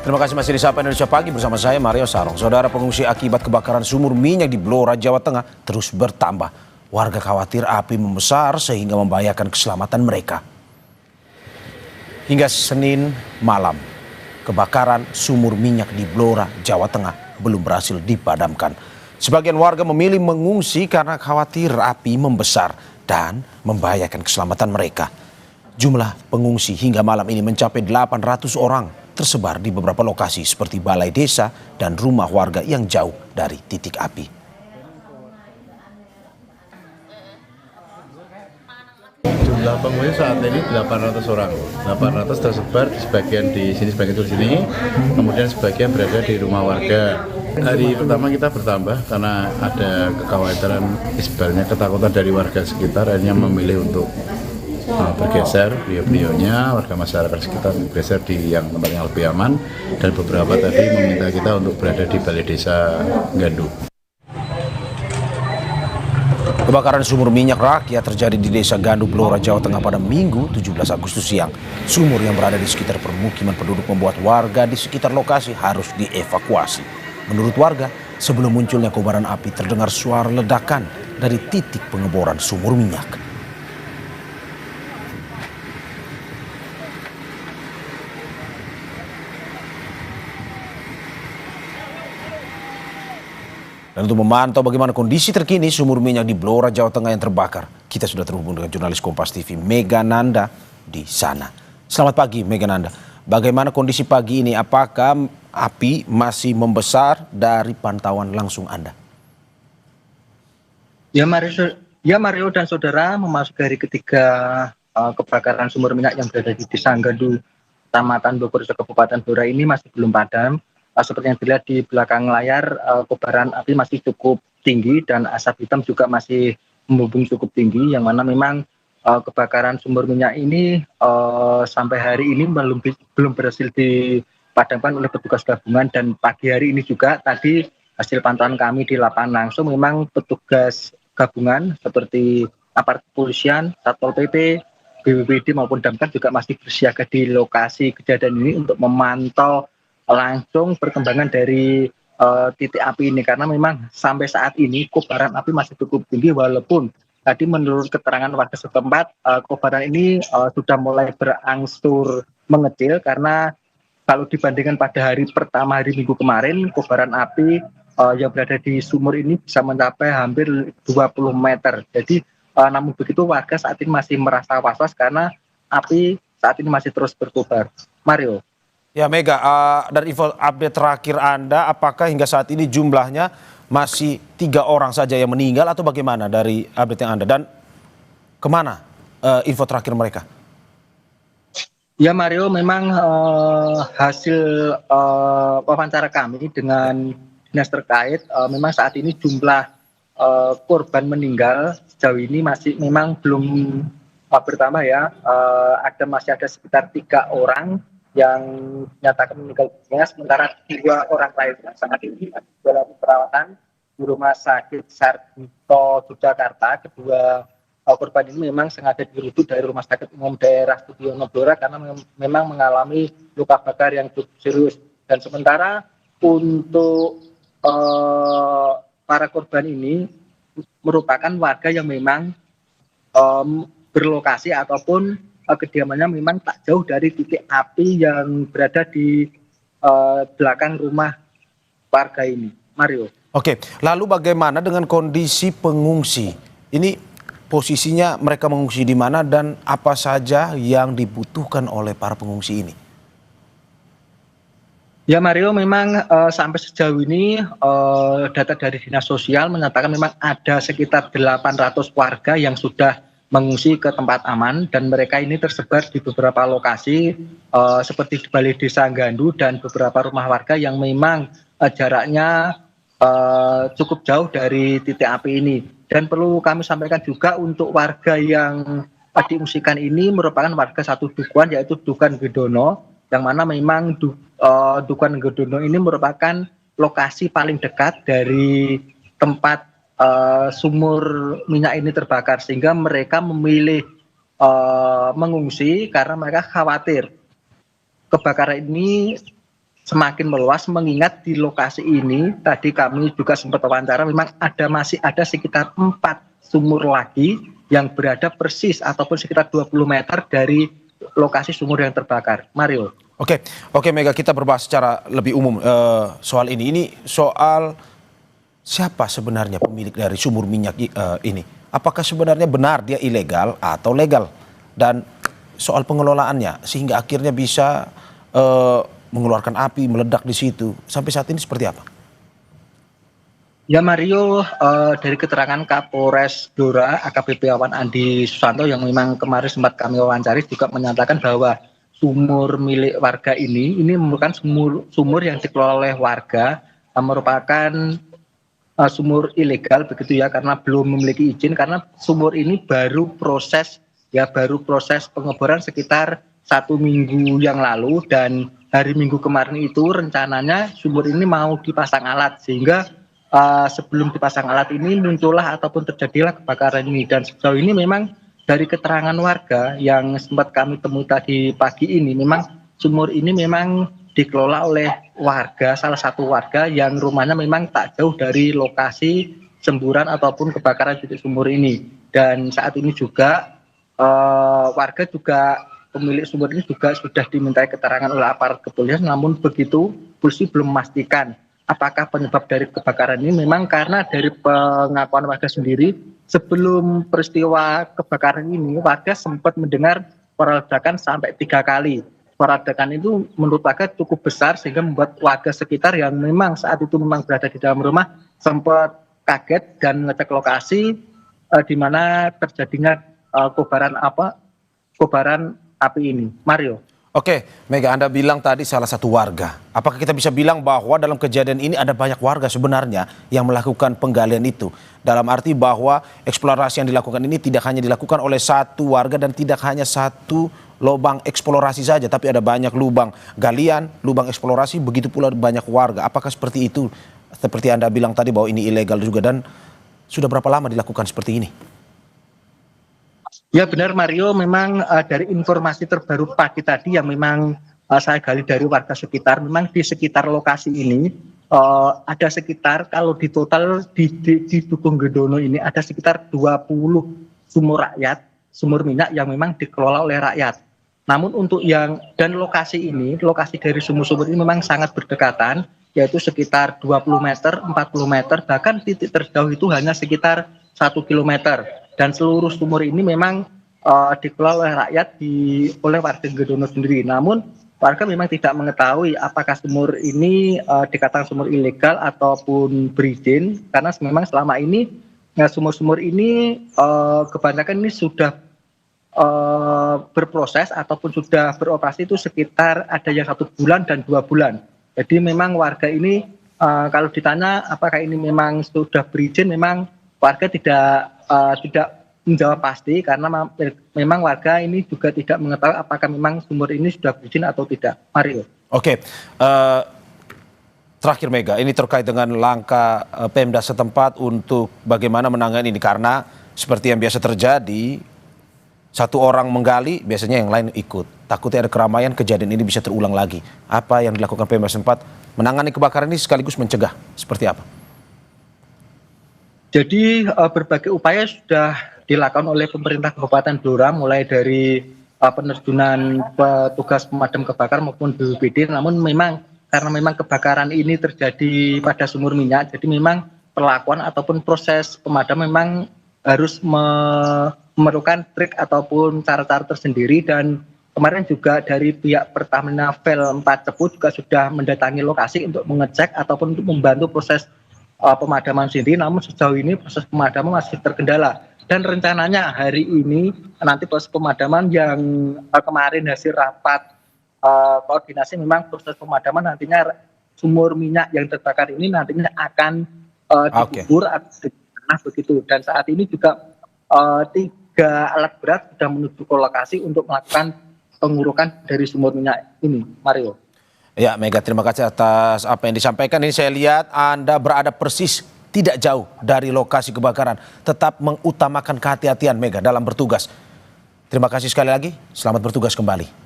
Terima kasih masih di Sapa Indonesia Pagi bersama saya Mario Sarong. Saudara, pengungsi akibat kebakaran sumur minyak di Blora, Jawa Tengah terus bertambah. Warga khawatir api membesar sehingga membahayakan keselamatan mereka. Hingga Senin malam, kebakaran sumur minyak di Blora, Jawa Tengah belum berhasil dipadamkan. Sebagian warga memilih mengungsi karena khawatir api membesar dan membahayakan keselamatan mereka. Jumlah pengungsi hingga malam ini mencapai 800 orang, tersebar di beberapa lokasi seperti balai desa dan rumah warga yang jauh dari titik api. Jumlah pengungsi saat ini 800 orang. 800 tersebar sebagian di sini, sebagian di sini, kemudian sebagian berada di rumah warga. Hari pertama kita bertambah karena ada kekhawatiran, sebenarnya ketakutan dari warga sekitar, akhirnya memilih untuk bergeser beliau-beliaunya, warga masyarakat sekitar bergeser di yang tempat yang lebih aman, dan beberapa tadi meminta kita untuk berada di balai desa Gandu. Kebakaran sumur minyak rakyat terjadi di Desa Gandu, Blora, Jawa Tengah pada Minggu 17 Agustus siang. Sumur yang berada di sekitar permukiman penduduk membuat warga di sekitar lokasi harus dievakuasi. Menurut warga, sebelum munculnya kobaran api terdengar suara ledakan dari titik pengeboran sumur minyak. Dan untuk memantau bagaimana kondisi terkini sumur minyak di Blora, Jawa Tengah yang terbakar, kita sudah terhubung dengan jurnalis Kompas TV Mega Nanda di sana. Selamat pagi Mega Nanda. Bagaimana kondisi pagi ini? Apakah api masih membesar dari pantauan langsung Anda? Ya Mario dan saudara, memasuki hari ketiga kebakaran sumur minyak yang berada di Desa Gandu, Kecamatan Bogor, Kabupaten Blora ini masih belum padam. Seperti yang dilihat di belakang layar, kobaran api masih cukup tinggi dan asap hitam juga masih membumbung cukup tinggi, yang mana memang kebakaran sumur minyak ini sampai hari ini belum berhasil dipadamkan oleh petugas gabungan. Dan pagi hari ini juga tadi hasil pantauan kami di lapangan langsung, memang petugas gabungan seperti aparat kepolisian, Satpol PP, BPBD maupun Damkar juga masih bersiaga di lokasi kejadian ini untuk memantau langsung perkembangan dari titik api ini, karena memang sampai saat ini kobaran api masih cukup tinggi, walaupun tadi menurut keterangan warga setempat kobaran ini sudah mulai berangsur mengecil, karena kalau dibandingkan pada hari pertama, hari Minggu kemarin, kobaran api yang berada di sumur ini bisa mencapai hampir 20 meter. Jadi namun begitu warga saat ini masih merasa was-was karena api saat ini masih terus berkobar. Mario. Ya Mega, dari info update terakhir Anda, apakah hingga saat ini jumlahnya masih 3 orang saja yang meninggal atau bagaimana dari update yang Anda? Dan kemana info terakhir mereka? Ya Mario, memang hasil wawancara kami dengan dinas terkait, memang saat ini jumlah korban meninggal sejauh ini masih memang belum bertambah ya. Masih ada sekitar 3 orang yang dinyatakan meninggal dunia, sementara 2 orang lainnya saat ini dalam perawatan di Rumah Sakit Sarjito, Yogyakarta. Kedua korban ini memang sengaja dirujuk dari Rumah Sakit Umum Daerah Sudiono Blora karena memang mengalami luka bakar yang cukup serius. Dan sementara untuk para korban ini merupakan warga yang memang berlokasi ataupun kediamannya memang tak jauh dari titik api yang berada di belakang rumah warga ini. Mario. Oke, lalu bagaimana dengan kondisi pengungsi? Ini posisinya mereka mengungsi di mana dan apa saja yang dibutuhkan oleh para pengungsi ini? Ya Mario, memang sampai sejauh ini data dari Dinas Sosial menyatakan memang ada sekitar 800 warga yang sudah mengungsi ke tempat aman, dan mereka ini tersebar di beberapa lokasi seperti di Balai Desa Gandu dan beberapa rumah warga yang memang jaraknya cukup jauh dari titik api ini. Dan perlu kami sampaikan juga untuk warga yang diungsikan ini merupakan warga satu dukuhan, yaitu Dukuhan Gedono, yang mana memang Dukuhan Gedono ini merupakan lokasi paling dekat dari tempat sumur minyak ini terbakar, sehingga mereka memilih mengungsi karena mereka khawatir kebakaran ini semakin meluas, mengingat di lokasi ini tadi kami juga sempat wawancara, memang masih ada sekitar 4 sumur lagi yang berada persis ataupun sekitar 20 meter dari lokasi sumur yang terbakar. Mario. Oke, Mega, kita berbahas secara lebih umum soal ini. Ini soal siapa sebenarnya pemilik dari sumur minyak ini? Apakah sebenarnya benar dia ilegal atau legal? Dan soal pengelolaannya sehingga akhirnya bisa mengeluarkan api, meledak di situ. Sampai saat ini seperti apa? Ya Mario, dari keterangan Kapolres Blora AKBP Wawan Andi Susanto yang memang kemarin sempat kami wawancari juga menyatakan bahwa sumur milik warga ini merupakan sumur yang dikelola oleh warga, merupakan sumur ilegal begitu ya, karena belum memiliki izin, karena sumur ini baru proses pengeboran sekitar 1 minggu yang lalu, dan hari Minggu kemarin itu rencananya sumur ini mau dipasang alat, sehingga sebelum dipasang alat ini muncullah ataupun terjadilah kebakaran ini. Dan sejauh ini memang dari keterangan warga yang sempat kami temui tadi pagi ini, memang sumur ini memang dikelola oleh warga, salah satu warga yang rumahnya memang tak jauh dari lokasi semburan ataupun kebakaran titik sumur ini. Dan saat ini juga warga juga, pemilik sumur ini juga sudah dimintai keterangan oleh aparat kepolisian, namun begitu polisi belum memastikan apakah penyebab dari kebakaran ini. Memang karena dari pengakuan warga sendiri, sebelum peristiwa kebakaran ini warga sempat mendengar suara ledakan sampai 3 kali. Suara ledakan itu menurut warga cukup besar sehingga membuat warga sekitar yang memang saat itu memang berada di dalam rumah sempat kaget dan ngecek lokasi di mana terjadinya kobaran api ini. Mario. Oke, Mega, Anda bilang tadi salah satu warga. Apakah kita bisa bilang bahwa dalam kejadian ini ada banyak warga sebenarnya yang melakukan penggalian itu? Dalam arti bahwa eksplorasi yang dilakukan ini tidak hanya dilakukan oleh satu warga dan tidak hanya satu lubang eksplorasi saja, tapi ada banyak lubang galian, lubang eksplorasi, begitu pula banyak warga. Apakah seperti itu? Seperti Anda bilang tadi bahwa ini ilegal juga, dan sudah berapa lama dilakukan seperti ini? Ya benar Mario, memang dari informasi terbaru pagi tadi yang memang saya gali dari warga sekitar, memang di sekitar lokasi ini ada sekitar, kalau di total di Dukuh Gendono ini ada sekitar 20 sumur minyak yang memang dikelola oleh rakyat. Namun untuk dan lokasi dari sumur-sumur ini memang sangat berdekatan, yaitu sekitar 20 meter, 40 meter, bahkan titik terjauh itu hanya sekitar 1 kilometer. Dan seluruh sumur ini memang dikelola oleh rakyat, oleh warga Gendono sendiri. Namun warga memang tidak mengetahui apakah sumur ini dikatakan sumur ilegal ataupun berizin, karena memang selama ini sumur-sumur ini kebanyakan ini sudah berproses ataupun sudah beroperasi itu sekitar ada yang 1 bulan dan 2 bulan. Jadi memang warga ini kalau ditanya apakah ini memang sudah berizin, memang warga tidak menjawab pasti, karena memang warga ini juga tidak mengetahui apakah memang sumur ini sudah berizin atau tidak. Mario. Oke, terakhir Mega, ini terkait dengan langkah Pemda setempat untuk bagaimana menangani ini, karena seperti yang biasa terjadi, satu orang menggali, biasanya yang lain ikut. Takutnya ada keramaian, kejadian ini bisa terulang lagi. Apa yang dilakukan Pemda setempat menangani kebakaran ini sekaligus mencegah? Seperti apa? Jadi berbagai upaya sudah dilakukan oleh pemerintah Kabupaten Blora, mulai dari penerjunan petugas pemadam kebakaran maupun BPBD. Namun karena memang kebakaran ini terjadi pada sumur minyak, jadi memang perlakuan ataupun proses pemadam memang harus memerlukan trik ataupun cara-cara tersendiri. Dan kemarin juga dari pihak Pertamina Vel 4 Cepu juga sudah mendatangi lokasi untuk mengecek ataupun untuk membantu proses pemadaman sendiri. Namun sejauh ini proses pemadaman masih terkendala, dan rencananya hari ini nanti proses pemadaman yang kemarin hasil rapat koordinasi, memang proses pemadaman nantinya sumur minyak yang terbakar ini nantinya akan dikubur atau begitu. Dan saat ini juga 3 alat berat sudah menuju ke lokasi untuk melakukan pengurukan dari sumur minyak ini. Mario. Ya, Mega, terima kasih atas apa yang disampaikan. Ini saya lihat Anda berada persis tidak jauh dari lokasi kebakaran. Tetap mengutamakan kehati-hatian, Mega, dalam bertugas. Terima kasih sekali lagi. Selamat bertugas kembali.